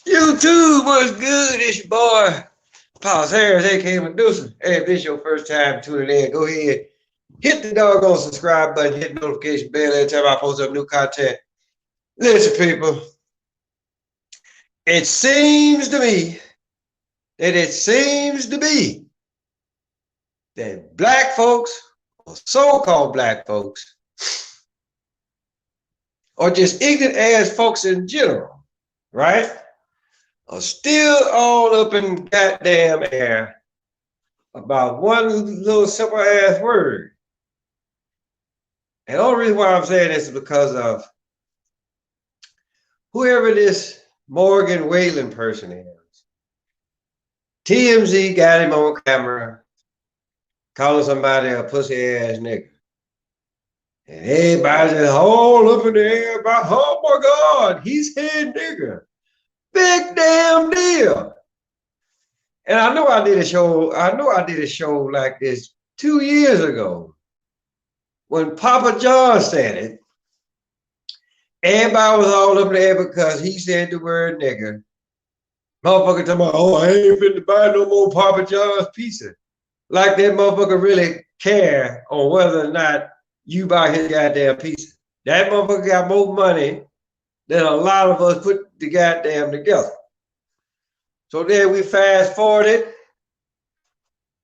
YouTube was good. It's your boy, Paul Harris, aka Medusa. Hey, if this is your first time tuning in, go ahead, hit the doggone subscribe button, hit the notification bell every time I post up new content. Listen, people, it seems to me that black folks, or so-called black folks, or just ignorant ass folks in general, right, are still all up in goddamn air about one little simple ass word. And the only reason why I'm saying this is because of whoever this Morgan Wallen person is. TMZ got him on camera calling somebody a pussy ass nigga. And everybody's just all up in the air about, oh my God, he said nigga. Big damn deal. And I know I did a show like this 2 years ago. When Papa John said it, everybody was all up in the air because he said the word nigga. Motherfucker talking about, oh, I ain't finna buy no more Papa John's pizza. Like that motherfucker really care on whether or not you buy his goddamn pizza. That motherfucker got more money than a lot of us put the goddamn together. So then we fast forwarded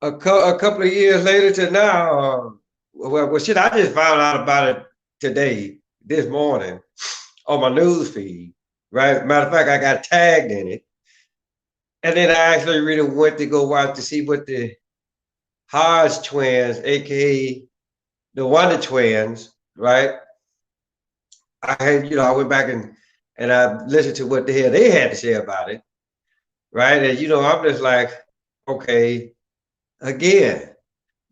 a couple of years later to now. Well, shit, I just found out about it today, this morning, on my news feed, right? Matter of fact, I got tagged in it. And then I actually really went to go watch to see what the Hodge twins, aka the Wonder twins, right? I went back and I listened to what the hell they had to say about it, right? And I'm just like, okay, again,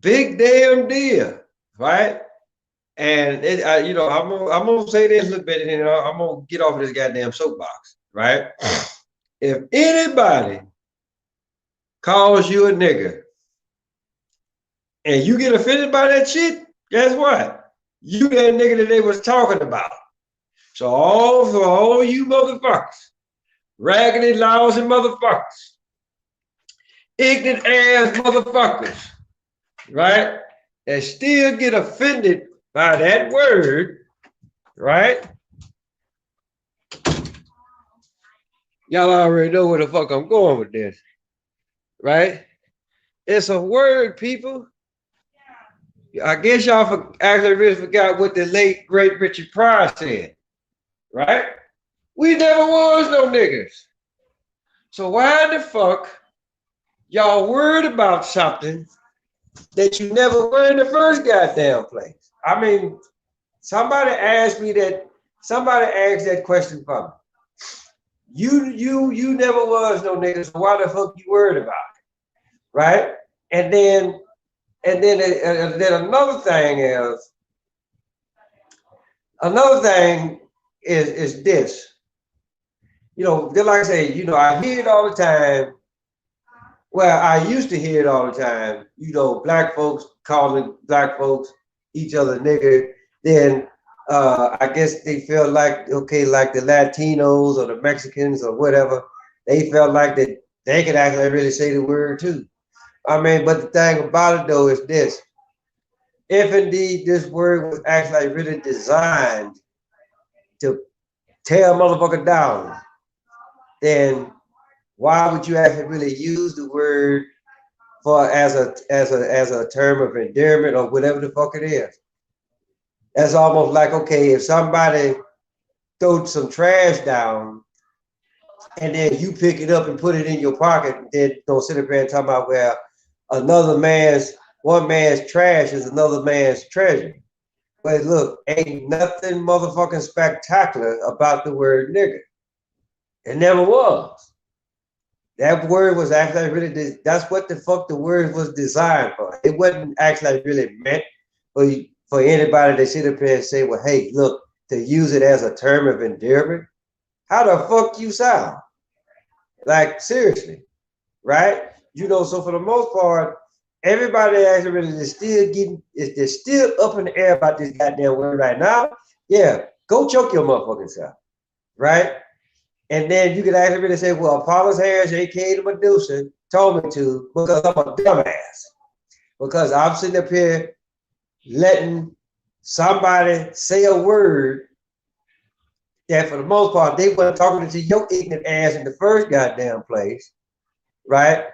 big damn deal, right? And I'm gonna say this a little bit, and then I'm gonna get off of this goddamn soapbox, right? If anybody calls you a nigga and you get offended by that shit, guess what? You that nigga that they was talking about. So all you motherfuckers, raggedy, lousy motherfuckers, ignorant ass motherfuckers, right? That still get offended by that word, right? Y'all already know where the fuck I'm going with this, right? It's a word, people. I guess y'all actually really forgot what the late, great Richard Pryor said, right? We never was no niggas. So why the fuck y'all worried about something that you never were in the first goddamn place? I mean, somebody asked that question for me. You never was no niggas, so why the fuck you worried about it? Right? And then another thing is this. Like I say, I hear it all the time. Well, I used to hear it all the time. Black folks calling black folks each other nigger. Then I guess they felt like, okay, like the Latinos or the Mexicans or whatever, they felt like that they could actually really say the word too. I mean, but the thing about it though is this. If indeed this word was actually really designed to tear a motherfucker down, then why would you actually really use the word for as a term of endearment or whatever the fuck it is? That's almost like, okay, if somebody throws some trash down and then you pick it up and put it in your pocket, and then don't sit up there and talk about, well, one man's trash is another man's treasure. But look, ain't nothing motherfucking spectacular about the word nigger. It never was. That word was actually really, that's what the fuck the word was designed for. It wasn't actually really meant for anybody to sit up here and say, well, hey, look, to use it as a term of endearment. How the fuck you sound? Like, seriously, right? So for the most part, everybody actually really is still up in the air about this goddamn word right now. Yeah, go choke your motherfucking self, right? And then you could actually really say, well, Apollos Harris, aka the Medusa, told me to because I'm a dumbass. Because I'm sitting up here letting somebody say a word that for the most part they weren't talking to your ignorant ass in the first goddamn place, right?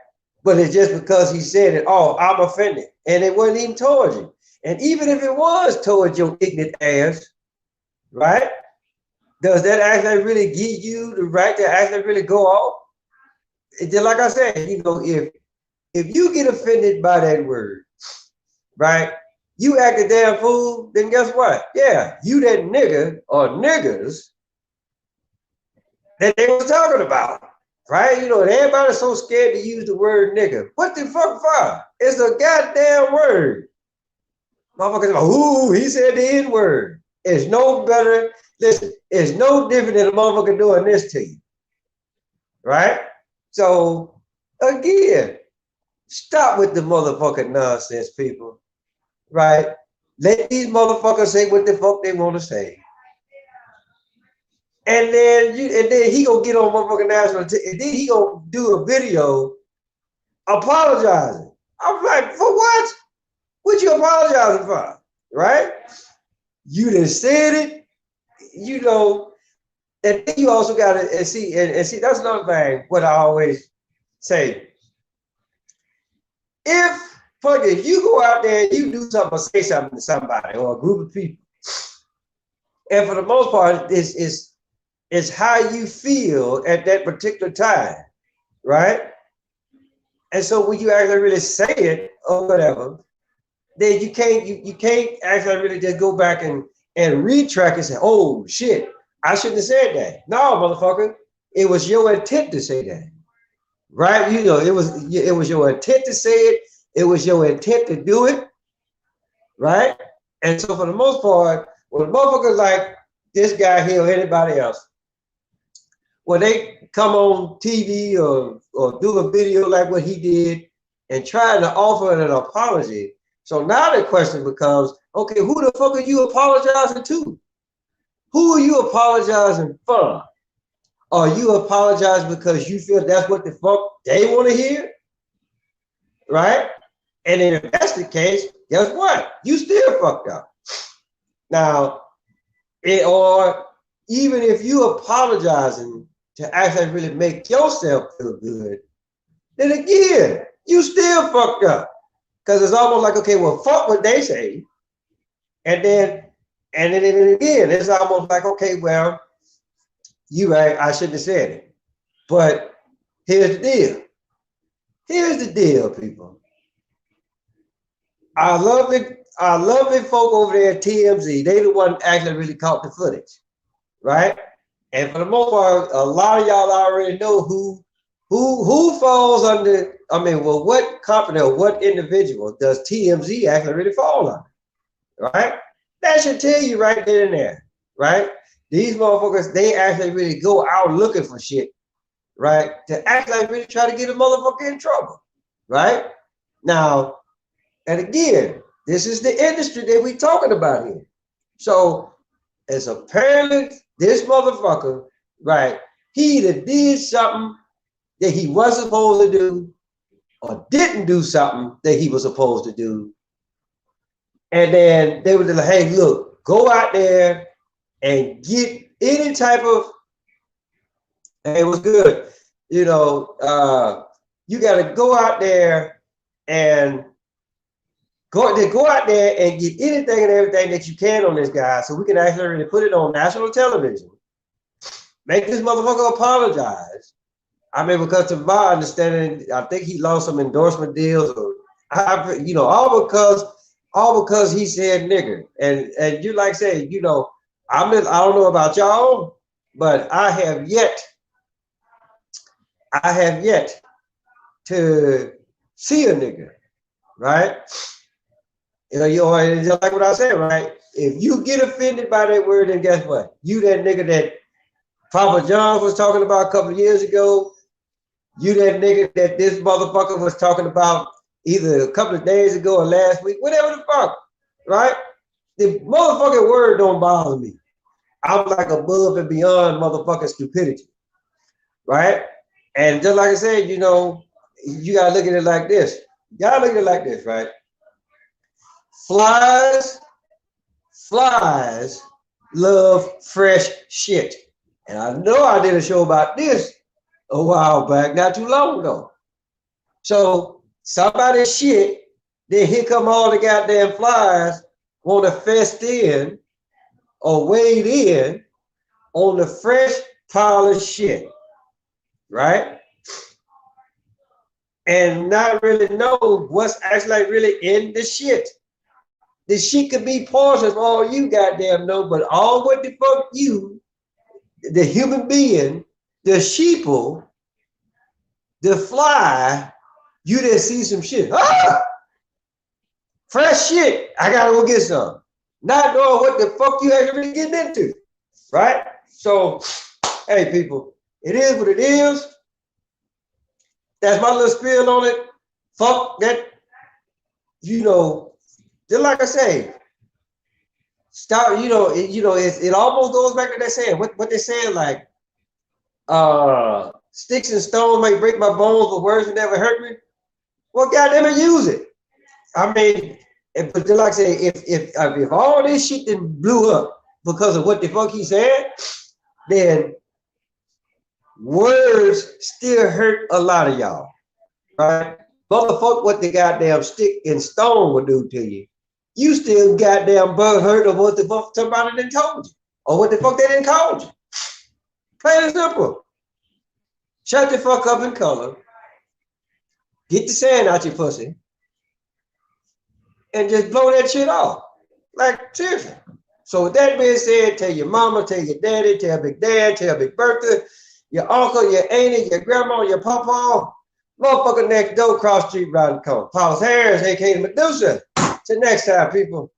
But it's just because he said it, oh, I'm offended. And it wasn't even towards you. And even if it was towards your ignorant ass, right? Does that actually really give you the right to actually really go off? Just like I said, you know, if you get offended by that word, right? You act a damn fool, then guess what? Yeah, you that nigga or niggers that they was talking about, right? You know, and everybody's so scared to use the word nigga. What the fuck for? It's a goddamn word. Motherfuckers go, ooh, he said the N-word. It's no better. Listen, it's no different than a motherfucker doing this to you, right? So, again, stop with the motherfucking nonsense, people, right? Let these motherfuckers say what the fuck they want to say. And then he gonna get on motherfucking national, and then he gonna do a video apologizing. I'm like, for what? What you apologizing for? Right? You done said it, you know, and then you also gotta see, see, that's another thing, what I always say. If you go out there and you do something or say something to somebody or a group of people, and for the most part, it's how you feel at that particular time, right? And so when you actually really say it or whatever, then you can't actually really just go back and retrack and say, oh shit, I shouldn't have said that. No, motherfucker, it was your intent to say that, right? You know, it was your intent to say it. It was your intent to do it, right? And so for the most part, when motherfuckers like this guy here or anybody else, when they come on TV or do a video like what he did and try to offer an apology, so now the question becomes, okay, who the fuck are you apologizing to? Who are you apologizing for? Are you apologizing because you feel that's what the fuck they want to hear? Right? And if that's the case, guess what? You still fucked up. Now, or even if you apologizing to actually really make yourself feel good, then again, you still fucked up. Because it's almost like, okay, well, fuck what they say. And then again, it's almost like, okay, well, you right, I shouldn't have said it. But here's the deal. Here's the deal, people. I love it folk over there at TMZ. They the one actually really caught the footage, right? And for the most part, a lot of y'all already know who falls under, I mean, well, what company or what individual does TMZ actually really fall under, right? That should tell you right then and there, right? These motherfuckers, they actually really go out looking for shit, right? To act like really try to get a motherfucker in trouble, right? Now, and again, this is the industry that we talking about here. So, as apparently this motherfucker, right, he either did something that he wasn't supposed to do or didn't do something that he was supposed to do. And then they were like, hey, look, go out there and get any type of, hey, it was good. You know, you got to go out there and go out there and get anything and everything that you can on this guy so we can actually really put it on national television. Make this motherfucker apologize. I mean, because to my understanding, I think he lost some endorsement deals, or you know, all because he said nigger. And you like saying, you know, I don't know about y'all, but I have yet to see a nigger, right? You know, just like what I said, right? If you get offended by that word, then guess what? You that nigga that Papa John was talking about a couple of years ago, you that nigga that this motherfucker was talking about either a couple of days ago or last week, whatever the fuck, right? The motherfucking word don't bother me. I'm like above and beyond motherfucking stupidity, right? And just like I said, you know, you gotta look at it like this. You gotta look at it like this, right? Flies, flies love fresh shit. And I know I did a show about this a while back, not too long ago. So somebody shit, then here come all the goddamn flies want to fest in or wade in on the fresh pile of shit, right? And not really know what's actually really in the shit. The shit could be poison for all you goddamn know, but all what the fuck you, the human being, the sheeple, the fly, you didn't see some shit. Ah! Fresh shit. I gotta go get some. Not knowing what the fuck you actually getting into. Right? So, hey people, it is what it is. That's my little spiel on it. Fuck that, you know, just like I say, start, it almost goes back to that saying, what they saying, like, sticks and stones may break my bones, but words will never hurt me. Well, goddamn it, use it. I mean, but like I say, if all this shit then blew up because of what the fuck he said, then words still hurt a lot of y'all, right? Motherfuck what the goddamn stick and stone will do to you. You still goddamn bug hurt of what the fuck somebody done told you, or what the fuck they didn't call you. Plain and simple. Shut the fuck up and color. Get the sand out your pussy. And just blow that shit off. Like, seriously. So with that being said, tell your mama, tell your daddy, tell Big Dad, tell Big Bertha, your uncle, your auntie, your grandma, your papa, motherfucker next door, cross street, round the corner. Paul's Harris, aka Medusa. Till next time, people.